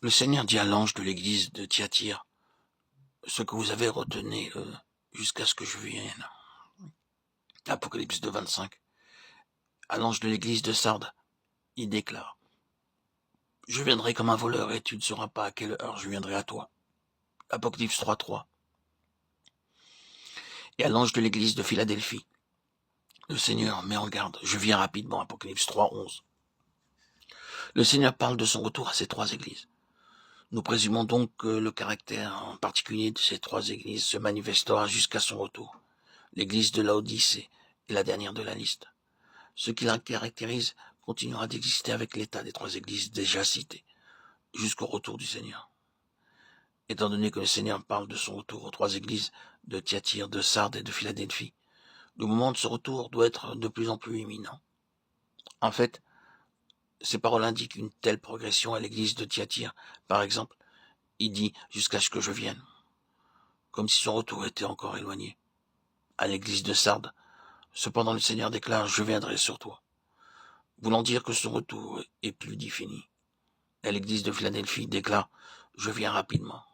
Le Seigneur dit à l'ange de l'église de Thyatire, ce que vous avez retenu jusqu'à ce que je vienne. Apocalypse 2,25. À l'ange de l'église de Sardes, il déclare, je viendrai comme un voleur et tu ne sauras pas à quelle heure je viendrai à toi. Apocalypse 3,3. Et à l'ange de l'église de Philadelphie, le Seigneur met en garde, je viens rapidement. Apocalypse 3,11. Le Seigneur parle de son retour à ces trois églises. Nous présumons donc que le caractère en particulier de ces trois églises se manifestera jusqu'à son retour. L'église de Laodicée est la dernière de la liste. Ce qui la caractérise continuera d'exister avec l'état des trois églises déjà citées, jusqu'au retour du Seigneur. Étant donné que le Seigneur parle de son retour aux trois églises de Thyatire, de Sardes et de Philadelphie, le moment de ce retour doit être de plus en plus imminent. En fait, ces paroles indiquent une telle progression à l'église de Thyatire. Par exemple, il dit « jusqu'à ce que je vienne », comme si son retour était encore éloigné. À l'église de Sardes, cependant le Seigneur déclare « je viendrai sur toi », voulant dire que son retour est plus défini. À l'église de Philadelphie déclare « je viens rapidement »,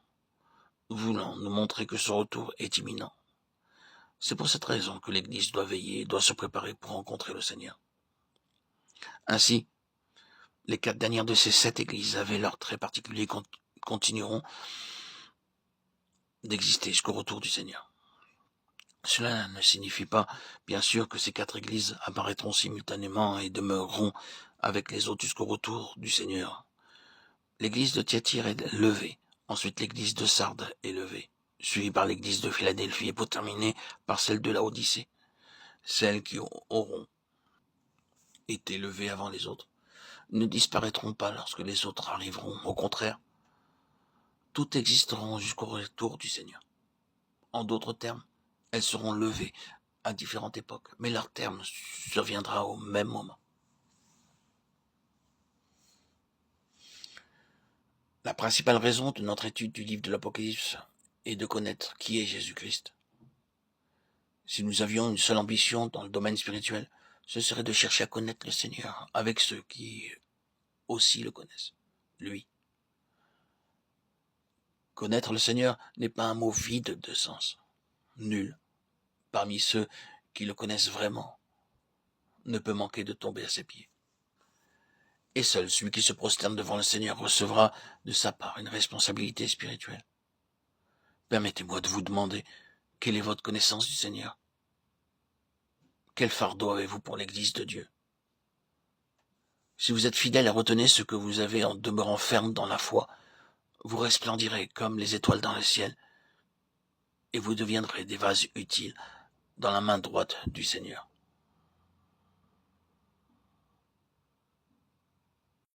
voulant nous montrer que son retour est imminent. C'est pour cette raison que l'église doit veiller, doit se préparer pour rencontrer le Seigneur. Ainsi, les 4 dernières de ces 7 églises avaient leurs traits particuliers continueront d'exister jusqu'au retour du Seigneur. Cela ne signifie pas, bien sûr, que ces 4 églises apparaîtront simultanément et demeureront avec les autres jusqu'au retour du Seigneur. L'église de Thyatire est levée, ensuite l'église de Sardes est levée, suivie par l'église de Philadelphie et pour terminer par celle de Laodicée. Celles qui auront été levées avant les autres ne disparaîtront pas lorsque les autres arriveront. Au contraire, toutes existeront jusqu'au retour du Seigneur. En d'autres termes, elles seront levées à différentes époques, mais leur terme surviendra au même moment. La principale raison de notre étude du livre de l'Apocalypse est de connaître qui est Jésus-Christ. Si nous avions une seule ambition dans le domaine spirituel, ce serait de chercher à connaître le Seigneur avec ceux qui aussi le connaissent, lui. Connaître le Seigneur n'est pas un mot vide de sens. Nul, parmi ceux qui le connaissent vraiment, ne peut manquer de tomber à ses pieds. Et seul celui qui se prosterne devant le Seigneur recevra de sa part une responsabilité spirituelle. Permettez-moi de vous demander, quelle est votre connaissance du Seigneur? Quel fardeau avez-vous pour l'Église de Dieu? Si vous êtes fidèle et retenez ce que vous avez en demeurant ferme dans la foi, vous resplendirez comme les étoiles dans le ciel, et vous deviendrez des vases utiles dans la main droite du Seigneur.